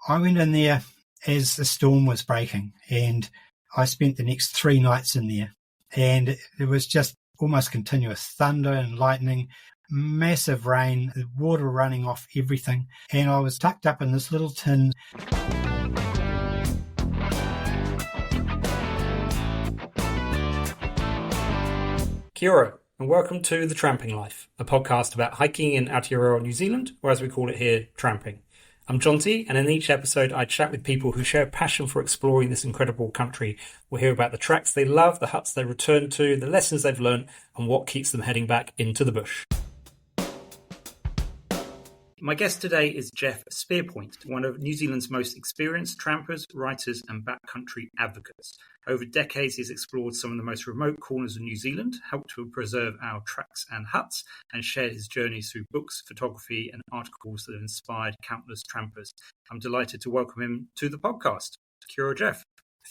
I went in there as the storm was breaking, and I spent the next 3 nights in there. And it was just almost continuous thunder and lightning, massive rain, the water running off everything. And I was tucked up in this little tin. Kia ora, and welcome to The Tramping Life, a podcast about hiking in Aotearoa, New Zealand, or as we call it here, tramping. I'm John T, and in each episode I chat with people who share a passion for exploring this incredible country. We'll hear about the tracks they love, the huts they return to, the lessons they've learned, and what keeps them heading back into the bush. My guest today is Geoff Spearpoint, one of New Zealand's most experienced trampers, writers and backcountry advocates. Over decades he's explored some of the most remote corners of New Zealand, helped to preserve our tracks and huts, and shared his journeys through books, photography and articles that have inspired countless trampers. I'm delighted to welcome him to the podcast. Kia ora, Geoff.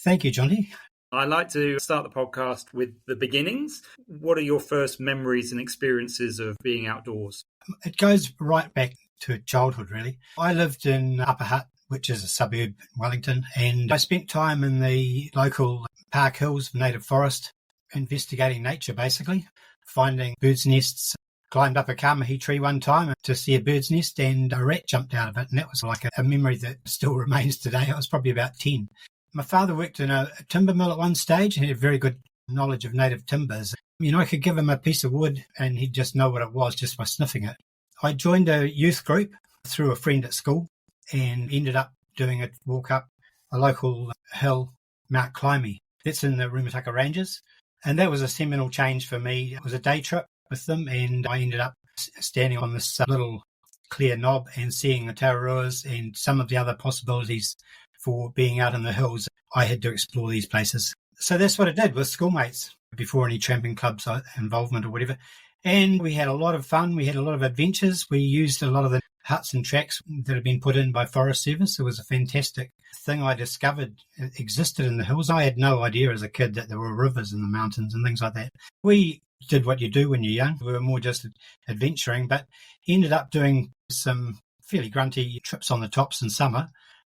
Thank you, Johnny. I like to start the podcast with the beginnings. What are your first memories and experiences of being outdoors? It goes right back to childhood, really. I lived in Upper Hutt, which is a suburb in Wellington, and I spent time in the local Park Hills native forest investigating nature, basically, finding birds' nests. Climbed up a kamahi tree one time to see a bird's nest, and a rat jumped out of it, and that was like a memory that still remains today. I was probably about 10. My father worked in a timber mill at one stage and had very good knowledge of native timbers. I could give him a piece of wood and he'd just know what it was just by sniffing it. I joined a youth group through a friend at school and ended up doing a walk up a local hill, Mount Climby. That's in the Rumataka Ranges. And that was a seminal change for me. It was a day trip with them, and I ended up standing on this little clear knob and seeing the Tararuas and some of the other possibilities for being out in the hills. I had to explore these places. So that's what I did with schoolmates before any tramping clubs involvement or whatever. And we had a lot of fun. We had a lot of adventures. We used a lot of the huts and tracks that had been put in by Forest Service. It was a fantastic thing I discovered existed in the hills. I had no idea as a kid that there were rivers in the mountains and things like that. We did what you do when you're young. We were more just adventuring, but ended up doing some fairly grunty trips on the tops in summer.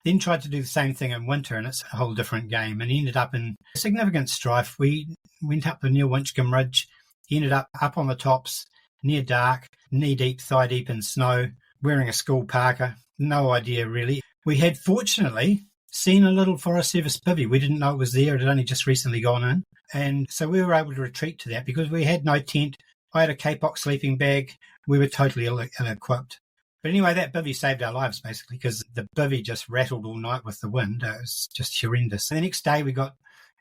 Then tried to do the same thing in winter, and it's a whole different game, and ended up in significant strife. We went up the Neil Winchcombe Ridge, ended up on the tops, near dark, knee-deep, thigh-deep in snow, wearing a school parka. No idea, really. We had, fortunately, seen a little Forest Service bivvy. We didn't know it was there. It had only just recently gone in. And so we were able to retreat to that because we had no tent. I had a kapok sleeping bag. We were totally ill-equipped. But anyway, that bivvy saved our lives, basically, because the bivvy just rattled all night with the wind. It was just horrendous. And the next day, we got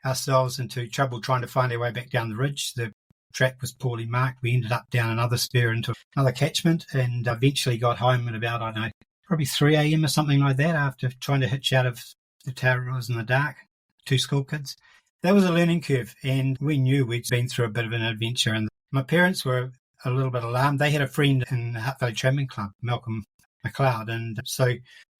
ourselves into trouble trying to find our way back down the ridge. The track was poorly marked. We ended up down another spur into another catchment and eventually got home at about, I don't know, probably 3 a.m. or something like that after trying to hitch out of the Tararuas in the dark, 2 school kids. That was a learning curve, and we knew we'd been through a bit of an adventure. And my parents were a little bit alarmed. They had a friend in the Hutt Valley Tramping Club, Malcolm McLeod, and so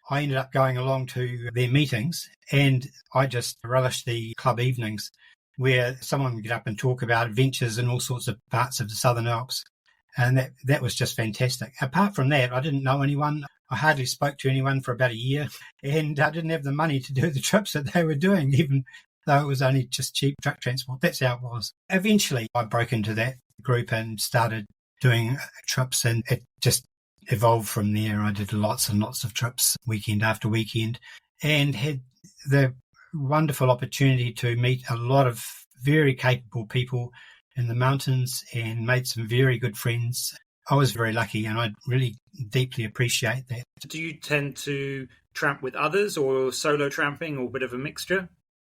I ended up going along to their meetings, and I just relished the club evenings where someone would get up and talk about adventures in all sorts of parts of the Southern Alps, and that was just fantastic. Apart from that, I didn't know anyone. I hardly spoke to anyone for about a year, and I didn't have the money to do the trips that they were doing, even though it was only just cheap truck transport. That's how it was. Eventually, I broke into that group and started doing trips, and it just evolved from there. I did lots and lots of trips weekend after weekend and had the wonderful opportunity to meet a lot of very capable people in the mountains and made some very good friends. I was very lucky, and I really deeply appreciate that. Do you tend to tramp with others or solo tramping or a bit of a mixture?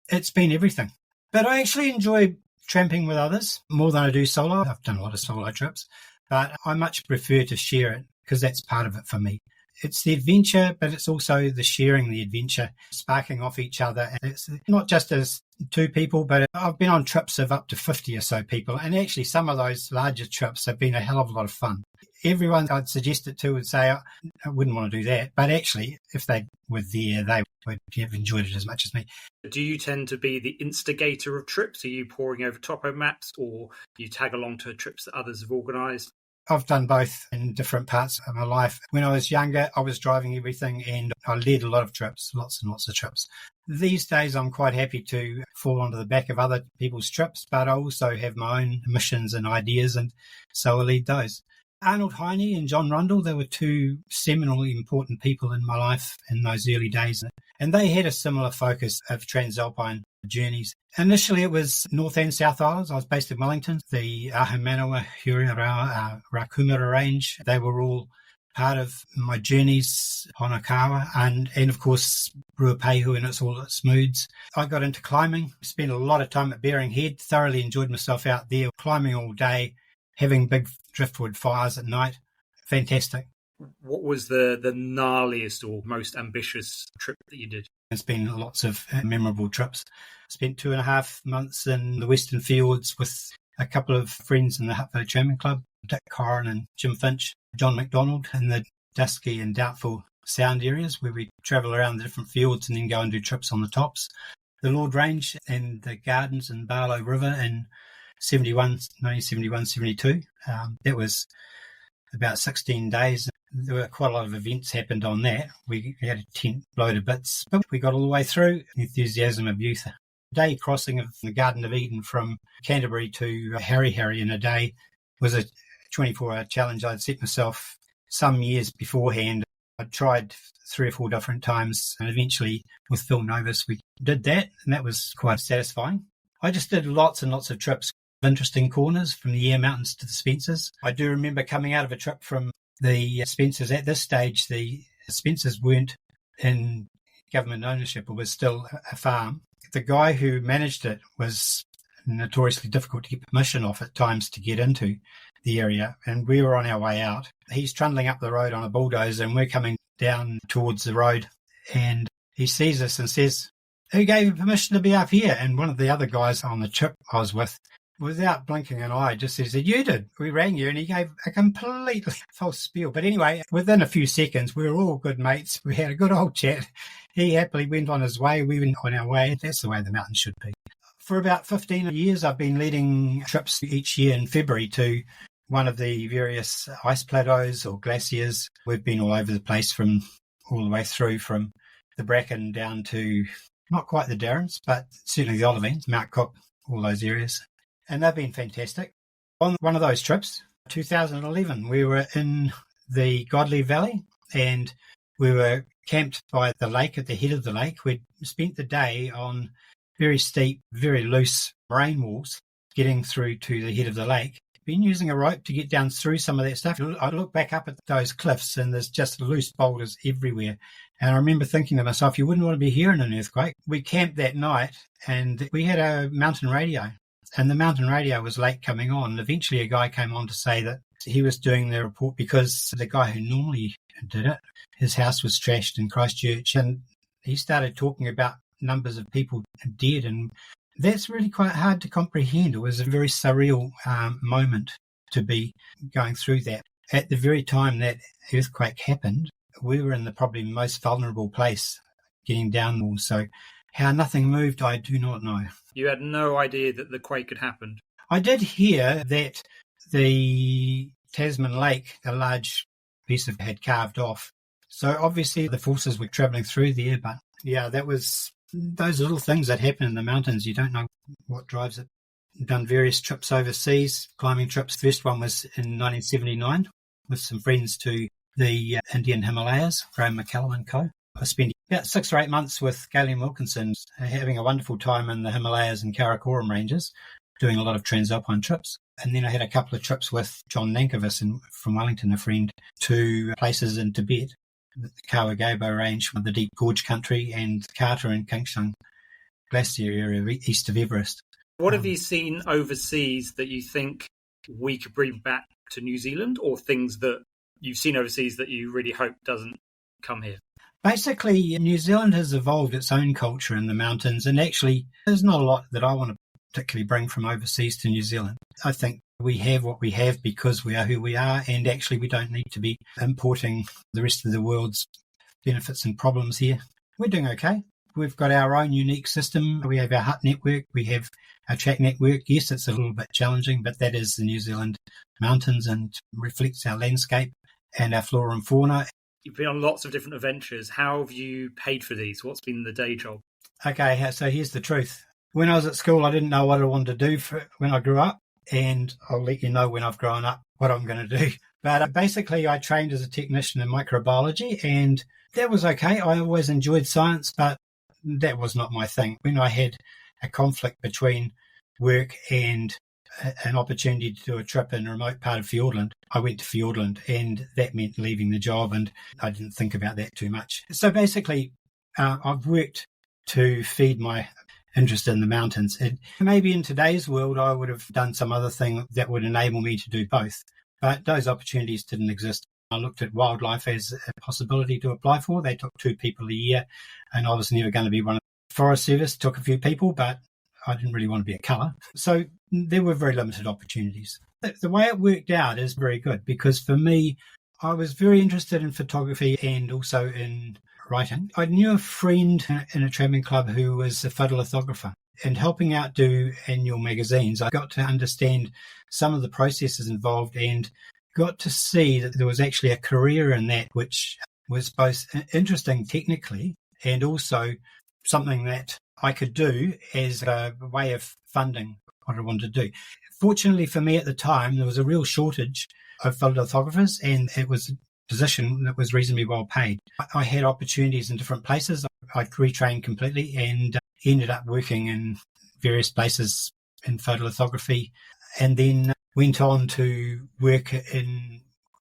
It's been everything. But I actually enjoy tramping with others more than I do solo. I've done a lot of solo trips, but I much prefer to share it because that's part of it for me. It's the adventure, but it's also the sharing the adventure, sparking off each other. And it's not just as 2 people, but I've been on trips of up to 50 or so people. And actually some of those larger trips have been a hell of a lot of fun. Everyone I'd suggest it to would say, I wouldn't want to do that. But actually, if they were there, they would have enjoyed it as much as me. Do you tend to be the instigator of trips? Are you poring over topo maps, or you tag along to trips that others have organised? I've done both in different parts of my life. When I was younger, I was driving everything and I led a lot of trips, lots and lots of trips. These days, I'm quite happy to fall onto the back of other people's trips, but I also have my own missions and ideas, and so I lead those. Arnold Heine and John Rundle, they were two seminally important people in my life in those early days, and they had a similar focus of transalpine journeys. Initially, it was North and South Islands. I was based in Wellington, the Ahumanawa, Hurirawa, Rakumura range. They were all part of my journeys, Honokawa, and of course, Ruapehu and all its moods. I got into climbing, spent a lot of time at Bering Head, thoroughly enjoyed myself out there, climbing all day, having big driftwood fires at night. Fantastic. What was the gnarliest or most ambitious trip that you did? There's been lots of memorable trips. Spent 2.5 months in the Western Fields with a couple of friends in the Hutt Valley Tramping Club, Dick Corrin and Jim Finch, John McDonald, in the dusky and doubtful sound areas where we travel around the different fields and then go and do trips on the tops. The Lord Range and the gardens in Barlow River in 1971-72. That was about 16 days. There were quite a lot of events happened on that. We had a tent blown to bits, but we got all the way through. Enthusiasm of youth. Day crossing of the Garden of Eden from Canterbury to Harry in a day was a 24-hour challenge I'd set myself some years beforehand. I tried 3 or 4 different times, and eventually with Phil Novus we did that, and that was quite satisfying. I just did lots and lots of trips, interesting corners from the Eyre Mountains to the Spencers. I do remember coming out of a trip from the Spencers. At this stage, the Spencers weren't in government ownership, it was still a farm. The guy who managed it was notoriously difficult to get permission off at times to get into the area, and we were on our way out. He's trundling up the road on a bulldozer, and we're coming down towards the road, and he sees us and says, "Who gave you permission to be up here?" And one of the other guys on the trip I was with, without blinking an eye, just says, "You did. We rang you." And he gave a completely false spiel. But anyway, within a few seconds, we were all good mates. We had a good old chat. He happily went on his way. We went on our way. That's the way the mountain should be. For about 15 years, I've been leading trips each year in February to one of the various ice plateaus or glaciers. We've been all over the place from all the way through from the Bracken down to not quite the Darrans, but certainly the Olivines, Mount Cook, all those areas. And they've been fantastic. On one of those trips, 2011, we were in the Godley Valley and we were camped by the lake, at the head of the lake. We'd spent the day on very steep, very loose moraine walls getting through to the head of the lake. Been using a rope to get down through some of that stuff. I look back up at those cliffs and there's just loose boulders everywhere. And I remember thinking to myself, you wouldn't want to be here in an earthquake. We camped that night and we had a mountain radio. And the mountain radio was late coming on. And eventually a guy came on to say that he was doing the report because the guy who normally did it, his house was trashed in Christchurch. And he started talking about numbers of people dead. And that's really quite hard to comprehend. It was a very surreal moment to be going through that. At the very time that earthquake happened, we were in the probably most vulnerable place getting down. So how nothing moved, I do not know. You had no idea that the quake had happened? I did hear that the Tasman Lake, a large piece of had carved off. So obviously the forces were travelling through there, but yeah, that was those little things that happen in the mountains. You don't know what drives it. I've done various trips overseas, climbing trips. The first one was in 1979 with some friends to the Indian Himalayas, Graham McCallum and co. I spent about 6 or 8 months with Galen Wilkinson, having a wonderful time in the Himalayas and Karakoram ranges, doing a lot of transalpine trips. And then I had a couple of trips with John Nankervis from Wellington, a friend, to places in Tibet, the Kawagabo range, the Deep Gorge country, and Kata and Kingshan Glacier area east of Everest. What have you seen overseas that you think we could bring back to New Zealand, or things that you've seen overseas that you really hope doesn't come here? Basically, New Zealand has evolved its own culture in the mountains, and actually there's not a lot that I want to particularly bring from overseas to New Zealand. I think we have what we have because we are who we are, and actually we don't need to be importing the rest of the world's benefits and problems here. We're doing okay. We've got our own unique system. We have our hut network. We have our track network. Yes, it's a little bit challenging, but that is the New Zealand mountains and reflects our landscape and our flora and fauna. You've been on lots of different adventures. How have you paid for these? What's been the day job? Okay, so here's the truth. When I was at school, I didn't know what I wanted to do when I grew up, and I'll let you know when I've grown up what I'm going to do. But basically, I trained as a technician in microbiology, and that was okay. I always enjoyed science, but that was not my thing. When I had a conflict between work and an opportunity to do a trip in a remote part of Fiordland, I went to Fiordland, and that meant leaving the job, and I didn't think about that too much. So basically, I've worked to feed my interest in the mountains. Maybe in today's world, I would have done some other thing that would enable me to do both, but those opportunities didn't exist. I looked at wildlife as a possibility to apply for. They took 2 people a year, and I was never going to be one of the Forest Service. Took a few people, but I didn't really want to be a colour. So there were very limited opportunities. The way it worked out is very good, because for me, I was very interested in photography and also in writing. I knew a friend in a tramping club who was a photolithographer, and helping out do annual magazines, I got to understand some of the processes involved and got to see that there was actually a career in that, which was both interesting technically and also something that I could do as a way of funding what I wanted to do. Fortunately for me at the time, there was a real shortage of photolithographers, and it was a position that was reasonably well paid. I had opportunities in different places. I retrained completely and ended up working in various places in photolithography, and then went on to work in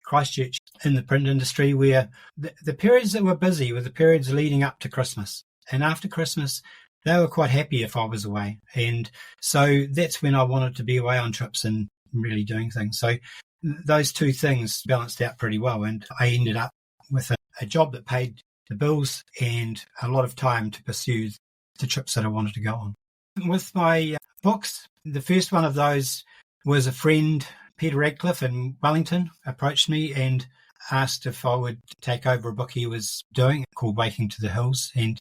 Christchurch in the print industry, where the periods that were busy were the periods leading up to Christmas. And after Christmas, they were quite happy if I was away. And so that's when I wanted to be away on trips and really doing things. So those 2 things balanced out pretty well. And I ended up with a job that paid the bills and a lot of time to pursue the trips that I wanted to go on. With my books, the first one of those was a friend, Peter Radcliffe in Wellington, approached me and asked if I would take over a book he was doing called Waking to the Hills. And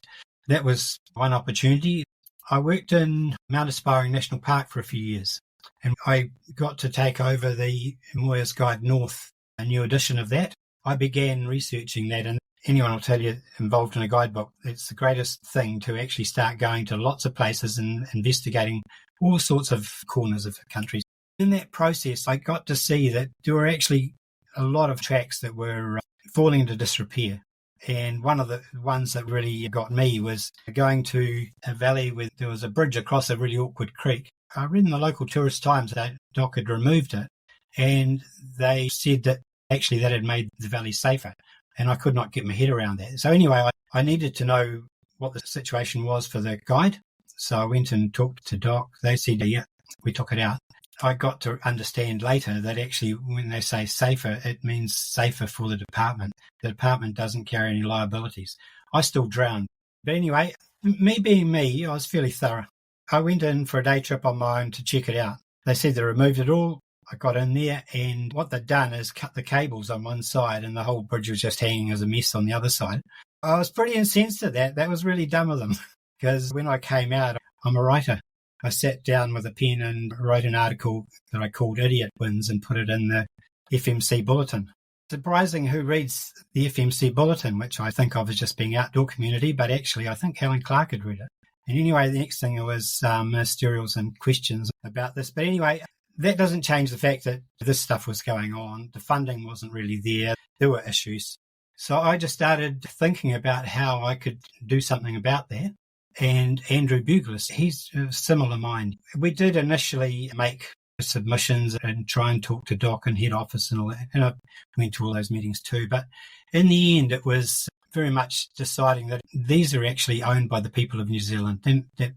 that was one opportunity. I worked in Mount Aspiring National Park for a few years, and I got to take over the Moyer's Guide North, a new edition of that. I began researching that, and anyone will tell you involved in a guidebook, it's the greatest thing to actually start going to lots of places and investigating all sorts of corners of the country. In that process, I got to see that there were actually a lot of tracks that were falling into disrepair. And one of the ones that really got me was going to a valley where there was a bridge across a really awkward creek. I read in the local Tourist Times that Doc had removed it, and they said that actually that had made the valley safer, and I could not get my head around that. So anyway, I needed to know what the situation was for the guide. So I went and talked to Doc. They said, yeah, we took it out. I got to understand later that actually when they say safer, it means safer for the department. The department doesn't carry any liabilities. I still drowned. But anyway, me being me, I was fairly thorough. I went in for a day trip on my own to check it out. They said they removed it all. I got in there, and what they'd done is cut the cables on one side, and the whole bridge was just hanging as a mess on the other side. I was pretty incensed at that. That was really dumb of them, because when I came out, I'm a writer. I sat down with a pen and wrote an article that I called Idiot Wins and put it in the FMC Bulletin. Surprising who reads the FMC Bulletin, which I think of as just being outdoor community, but actually I think Helen Clark had read it. And anyway, the next thing was ministerials and questions about this. But anyway, that doesn't change the fact that this stuff was going on. The funding wasn't really there. There were issues. So I just started thinking about how I could do something about that. And Andrew Buglis, he's a similar mind. We did initially make submissions and try and talk to Doc and head office and all that. And I went to all those meetings too. But in the end, it was very much deciding that these are actually owned by the people of New Zealand. And that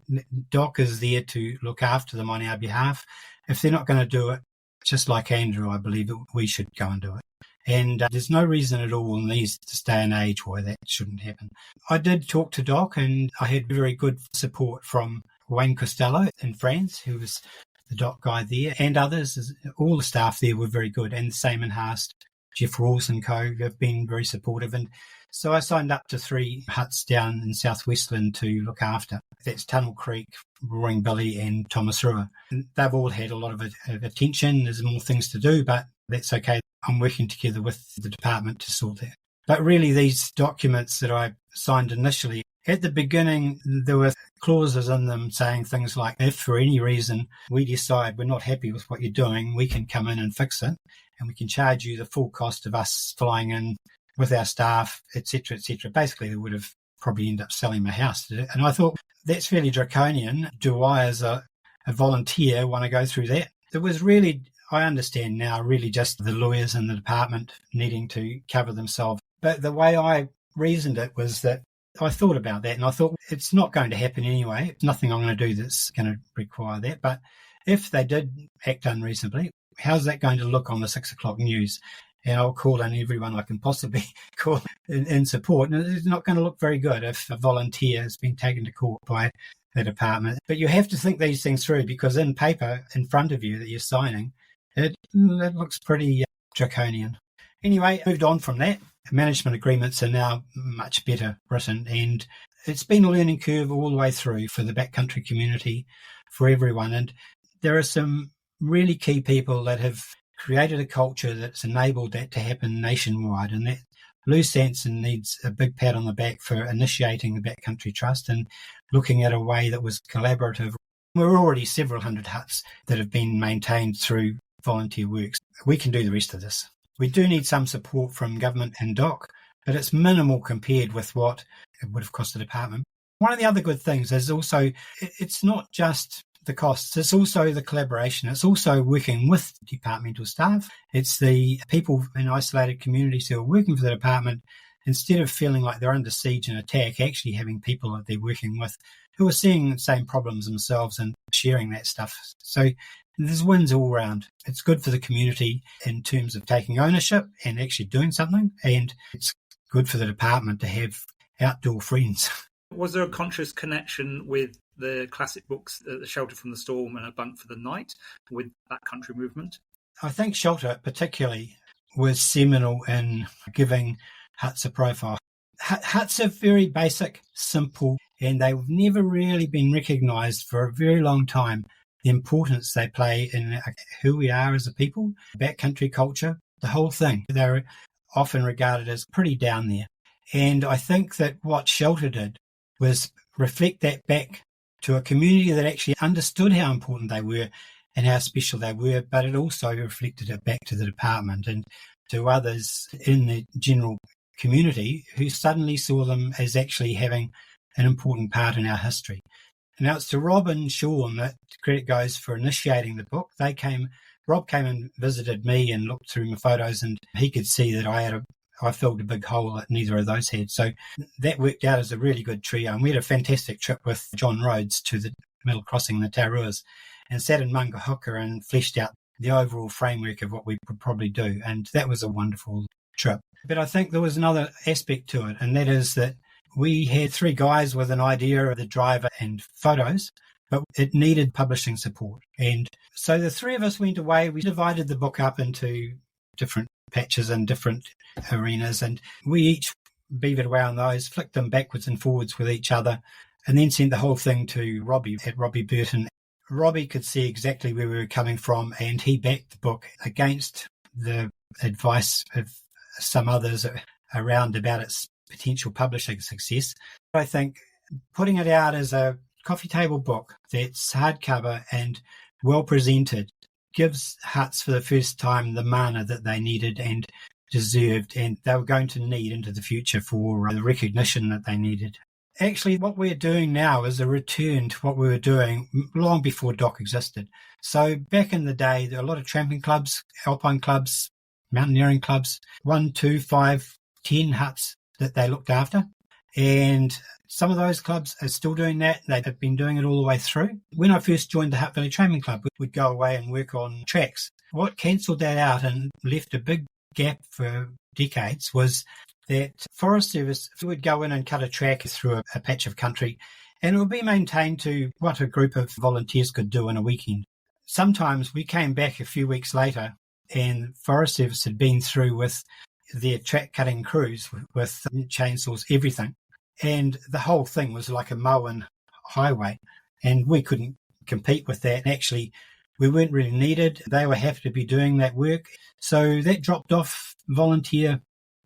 Doc is there to look after them on our behalf. If they're not going to do it, just like Andrew, I believe that we should go and do it. And there's no reason at all in this day and age why that shouldn't happen. I did talk to Doc, and I had very good support from Wayne Costello in France, who was the Doc guy there, and others. All the staff there were very good, and the same in Haast. Geoff and Co. have been very supportive. And so I signed up to 3 huts down in South Westland to look after. That's Tunnel Creek, Roaring Billy and Thomasrua. And they've all had a lot of attention. There's more things to do, but that's okay. I'm working together with the department to sort that. But really, these documents that I signed initially, at the beginning, there were clauses in them saying things like, if for any reason we decide we're not happy with what you're doing, we can come in and fix it, and we can charge you the full cost of us flying in with our staff, etc., etc. Basically, they would have probably ended up selling my house. And I thought, that's fairly draconian. Do I, as a volunteer, want to go through that? It was really, I understand now, really just the lawyers in the department needing to cover themselves. But the way I reasoned it was that I thought about that and I thought, it's not going to happen anyway. Nothing I'm going to do that's going to require that. But if they did act unreasonably, how's that going to look on the 6 o'clock news? And I'll call in everyone I can possibly call in support. And it's not going to look very good if a volunteer has been taken to court by the department. But you have to think these things through, because in paper in front of you that you're signing, it looks pretty draconian. Anyway, moved on from that. Management agreements are now much better written, and it's been a learning curve all the way through for the backcountry community, for everyone. And there are some really key people that have created a culture that's enabled that to happen nationwide, and that Lou Sanson needs a big pat on the back for initiating the Backcountry Trust and looking at a way that was collaborative. There are already several hundred huts that have been maintained through volunteer works. We can do the rest of this. We do need some support from government and DOC, but it's minimal compared with what it would have cost the department. One of the other good things is also, it's not just the costs, it's also the collaboration. It's also working with departmental staff. It's the people in isolated communities who are working for the department, instead of feeling like they're under siege and attack, actually having people that they're working with who are seeing the same problems themselves and sharing that stuff. So there's wins all around. It's good for the community in terms of taking ownership and actually doing something, and it's good for the department to have outdoor friends. Was there a conscious connection with the classic books, The Shelter from the Storm and A Bunk for the Night, with that country movement? I think Shelter particularly was seminal in giving huts a profile. Huts are very basic, simple, and they've never really been recognised for a very long time, the importance they play in who we are as a people, backcountry culture, the whole thing. They're often regarded as pretty down there. And I think that what Shelter did was reflect that back to a community that actually understood how important they were and how special they were, but it also reflected it back to the department and to others in the general community who suddenly saw them as actually having an important part in our history. Now, it's to Rob and Sean that credit goes for initiating the book. Rob came and visited me and looked through my photos, and he could see that I filled a big hole that neither of those had. So that worked out as a really good trio. And we had a fantastic trip with John Rhodes to the middle crossing, the Tararuas, and sat in Mangahuka and fleshed out the overall framework of what we could probably do. And that was a wonderful trip. But I think there was another aspect to it, and that is that we had 3 guys with an idea of the driver and photos, but it needed publishing support. And so the 3 of us went away. We divided the book up into different patches and different arenas, and we each beavered away on those, flicked them backwards and forwards with each other, and then sent the whole thing to Robbie at Robbie Burton. Robbie could see exactly where we were coming from, and he backed the book against the advice of some others around about its potential publishing success. I think putting it out as a coffee table book that's hardcover and well presented gives huts for the first time the mana that they needed and deserved, and they were going to need into the future for the recognition that they needed. Actually, what we're doing now is a return to what we were doing long before DOC existed. So back in the day, there were a lot of tramping clubs, alpine clubs, mountaineering clubs, 1, 2, 5, 10 huts that they looked after. And some of those clubs are still doing that. They've been doing it all the way through. When I first joined the Hutt Valley Tramping Club, we'd go away and work on tracks. What cancelled that out and left a big gap for decades was that Forest Service would go in and cut a track through a patch of country, and it would be maintained to what a group of volunteers could do in a weekend. Sometimes we came back a few weeks later and Forest Service had been through with their track cutting crews with chainsaws, everything. And the whole thing was like a mow-in highway, and we couldn't compete with that. Actually, we weren't really needed. They were happy to be doing that work. So that dropped off volunteer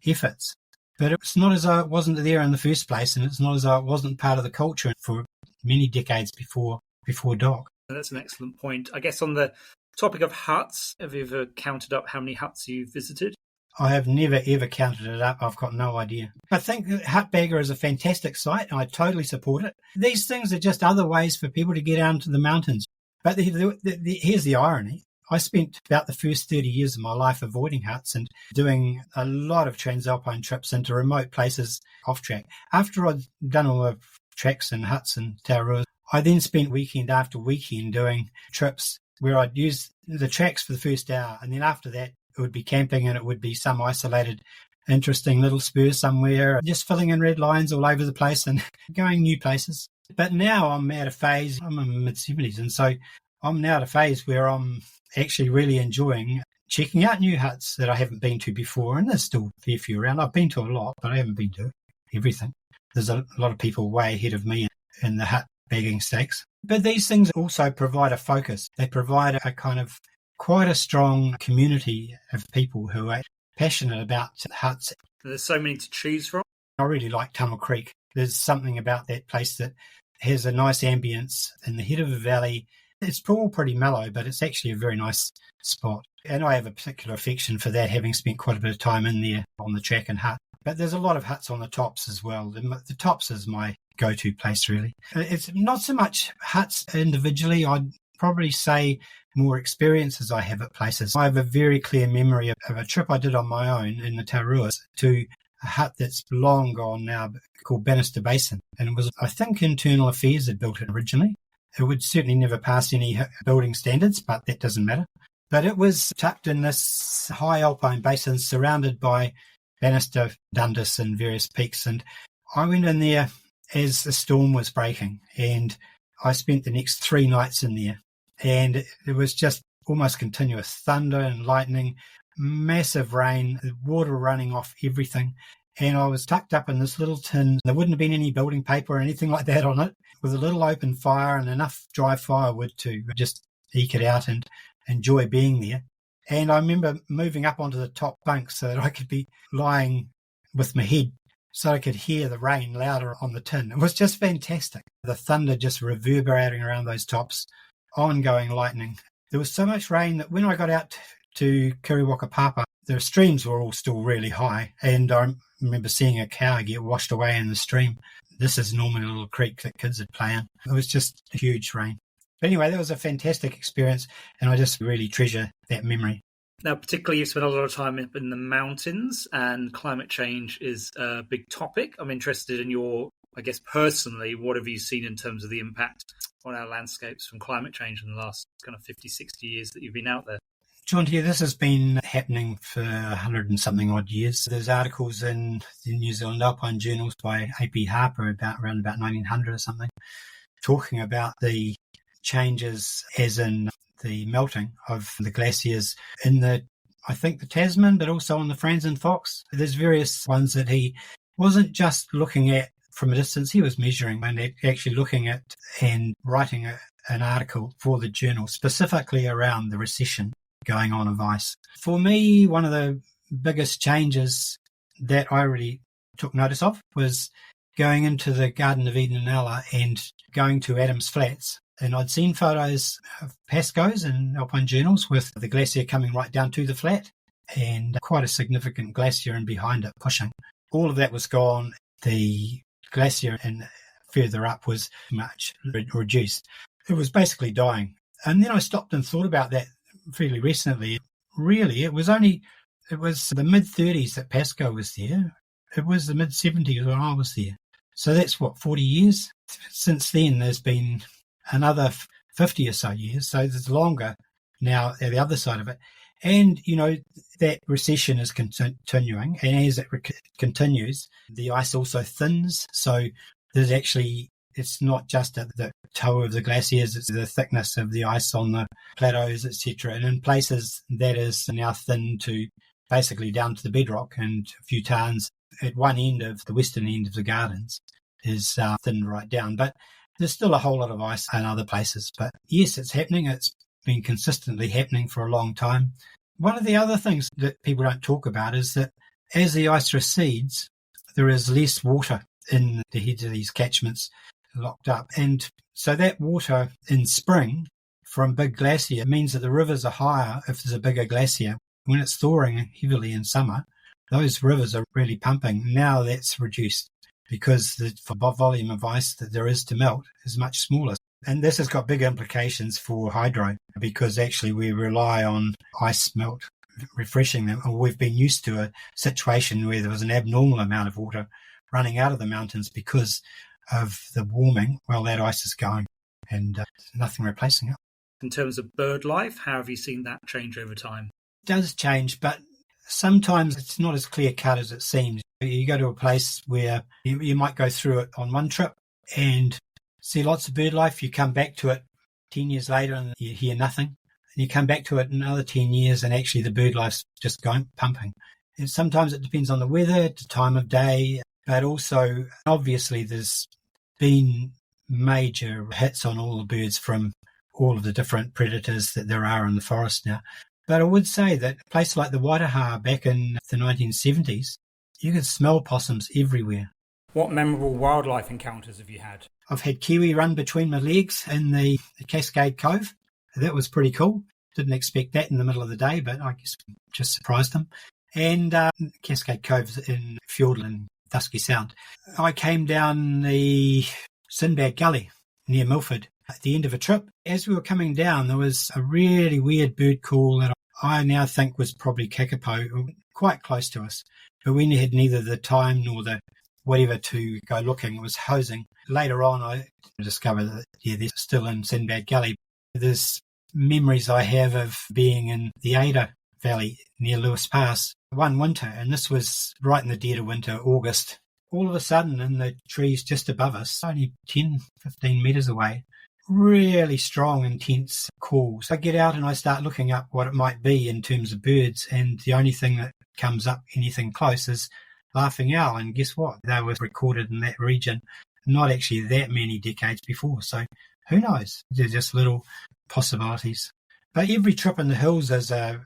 efforts. But it's not as though it wasn't there in the first place, and it's not as though it wasn't part of the culture for many decades before DOC. That's an excellent point. I guess on the topic of huts, have you ever counted up how many huts you've visited? I have never, ever counted it up. I've got no idea. I think Hutbagger is a fantastic site, and I totally support it. These things are just other ways for people to get out into the mountains. But here's the irony. I spent about the first 30 years of my life avoiding huts and doing a lot of transalpine trips into remote places off track. After I'd done all the tracks and huts and Tararuas, I then spent weekend after weekend doing trips where I'd use the tracks for the first hour, and then after that it would be camping, and it would be some isolated, interesting little spur somewhere, just filling in red lines all over the place and going new places. But now I'm at a phase, I'm in my mid-70s, and so I'm now at a phase where I'm actually really enjoying checking out new huts that I haven't been to before, and there's still a fair few around. I've been to a lot, but I haven't been to everything. There's a lot of people way ahead of me in the hut bagging stakes. But these things also provide a focus. They provide a kind of quite a strong community of people who are passionate about huts. There's so many to choose from. I really like Tunnel Creek. There's something about that place that has a nice ambience in the head of a valley. It's all pretty mellow, but it's actually a very nice spot. And I have a particular affection for that, having spent quite a bit of time in there on the track and hut. But there's a lot of huts on the tops as well. The tops is my go-to place, really. It's not so much huts individually. I'd probably say more experiences I have at places. I have a very clear memory of a trip I did on my own in the Tararuas to a hut that's long gone now called Bannister Basin. And it was, I think, Internal Affairs had built it originally. It would certainly never pass any building standards, but that doesn't matter. But it was tucked in this high alpine basin surrounded by Bannister, Dundas and various peaks. And I went in there as the storm was breaking, and I spent the next 3 nights in there. And it was just almost continuous thunder and lightning, massive rain, water running off everything. And I was tucked up in this little tin. There wouldn't have been any building paper or anything like that on it, with a little open fire and enough dry firewood to just eke it out and enjoy being there. And I remember moving up onto the top bunk so that I could be lying with my head so I could hear the rain louder on the tin. It was just fantastic. The thunder just reverberating around those tops, ongoing lightning. There was so much rain that when I got out to Kiriwakapapa, the streams were all still really high, and I remember seeing a cow get washed away in the stream. This is normally a little creek that kids would play in. It was just a huge rain. But anyway, that was a fantastic experience, and I just really treasure that memory. Now, particularly, you've spent a lot of time up in the mountains, and climate change is a big topic. I'm interested in your, I guess, personally, what have you seen in terms of the impact on our landscapes from climate change in the last kind of 50, 60 years that you've been out there? John, here, this has been happening for 100 and something odd years. There's articles in the New Zealand Alpine journals by A.P. Harper around about 1900 or something, talking about the changes as in the melting of the glaciers in I think the Tasman, but also on the Franz Fox. There's various ones that he wasn't just looking at from a distance, he was measuring and actually looking at and writing an article for the journal specifically around the recession going on of ice. For me, one of the biggest changes that I really took notice of was going into the Garden of Eden in Ella and going to Adams Flats. And I'd seen photos of Pasco's in Alpine journals with the glacier coming right down to the flat and quite a significant glacier and behind it pushing. All of that was gone. The glacier and further up was much reduced. It was basically dying. And then I stopped and thought about that fairly recently. Really, it was the mid-30s that Pasco was there. It was the mid-70s when I was there. So that's 40 years? Since then, there's been another 50 or so years. So it's longer now at the other side of it. And, that recession is continuing. And as it continues, the ice also thins. So there's actually It's not just at the toe of the glaciers, it's the thickness of the ice on the plateaus, etc. And in places that is now thinned to basically down to the bedrock, and a few tarns at one end of the western end of the gardens is thinned right down. But there's still a whole lot of ice in other places. But yes, it's happening. It's been consistently happening for a long time. One of the other things that people don't talk about is that as the ice recedes, there is less water in the heads of these catchments locked up. And so that water in spring from big glacier means that the rivers are higher if there's a bigger glacier. When it's thawing heavily in summer, those rivers are really pumping. Now that's reduced because the volume of ice that there is to melt is much smaller. And this has got big implications for hydro because actually we rely on ice melt refreshing them. Or we've been used to a situation where there was an abnormal amount of water running out of the mountains because of the warming. Well, that ice is going and nothing replacing it. In terms of bird life, how have you seen that change over time? It does change, but sometimes it's not as clear cut as it seems. You go to a place where you might go through it on one trip and see lots of bird life. You come back to it 10 years later and you hear nothing. And you come back to it another 10 years and actually the bird life's just going pumping. And sometimes it depends on the weather, the time of day, but also obviously there's been major hits on all the birds from all of the different predators that there are in the forest now. But I would say that a place like the Waitaha back in the 1970s, you could smell possums everywhere. What memorable wildlife encounters have you had? I've had kiwi run between my legs in the Cascade Cove. That was pretty cool. Didn't expect that in the middle of the day, but I guess just surprised them. And Cascade Cove's in Fiordland, Dusky Sound. I came down the Sinbad Gully near Milford at the end of a trip. As we were coming down, there was a really weird bird call that I now think was probably kakapo, quite close to us. But we had neither the time nor the whatever to go looking. It was hosing. Later on, I discovered that, they're still in Sinbad Gully. There's memories I have of being in the Ada Valley near Lewis Pass one winter, and this was right in the dead of winter, August. All of a sudden, in the trees just above us, only 10, 15 metres away, really strong, intense calls. I get out and I start looking up what it might be in terms of birds, and the only thing that comes up anything close is laughing owl. And guess what? They were recorded in that region not actually that many decades before. So who knows? They're just little possibilities. But every trip in the hills is a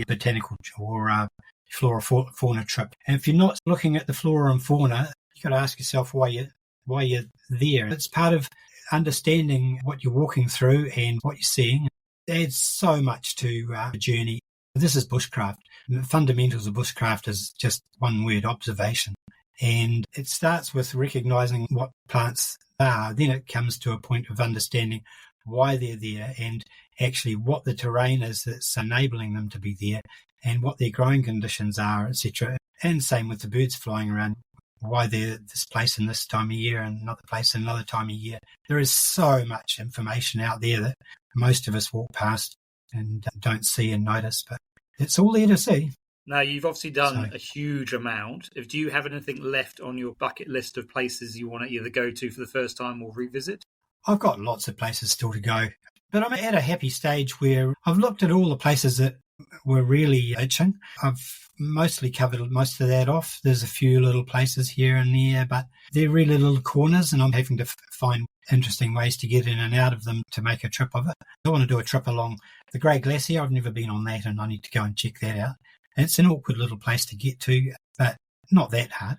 botanical or a flora fauna trip. And if you're not looking at the flora and fauna, you've got to ask yourself why you're there. It's part of understanding what you're walking through and what you're seeing. It adds so much to the journey. This is bushcraft. The fundamentals of bushcraft is just one word: observation. And it starts with recognising what plants are. Then it comes to a point of understanding why they're there and actually what the terrain is that's enabling them to be there and what their growing conditions are, etc. And same with the birds flying around, why they're this place in this time of year and another place in another time of year. There is so much information out there that most of us walk past and don't see and notice, but it's all there to see. Now, you've obviously done a huge amount. Do you have anything left on your bucket list of places you want to either go to for the first time or revisit? I've got lots of places still to go, but I'm at a happy stage where I've looked at all the places that were really itching. I've mostly covered most of that off. There's a few little places here and there, but they're really little corners, and I'm having to find interesting ways to get in and out of them to make a trip of it. I want to do a trip along the Grey Glacier. I've never been on that, and I need to go and check that out. It's an awkward little place to get to, but not that hard.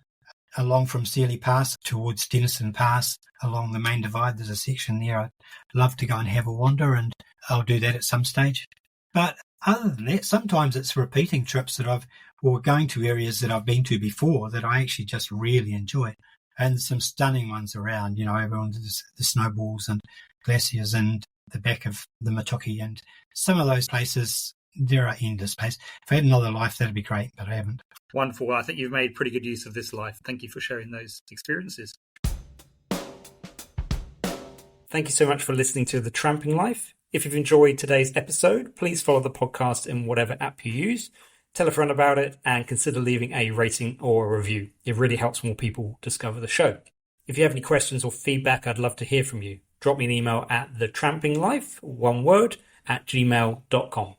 Along from Sealy Pass towards Denison Pass, along the main divide, there's a section there. I'd love to go and have a wander, and I'll do that at some stage. But other than that, sometimes it's repeating trips or going to areas that I've been to before that I actually just really enjoy. And some stunning ones around, everyone's the snowballs and glaciers and the back of the Matuki, and some of those places. There are endless places. If I had another life, that'd be great, but I haven't. Wonderful. I think you've made pretty good use of this life. Thank you for sharing those experiences. Thank you so much for listening to The Tramping Life. If you've enjoyed today's episode, please follow the podcast in whatever app you use. Tell a friend about it and consider leaving a rating or a review. It really helps more people discover the show. If you have any questions or feedback, I'd love to hear from you. Drop me an email at thetrampinglife, one word, @gmail.com.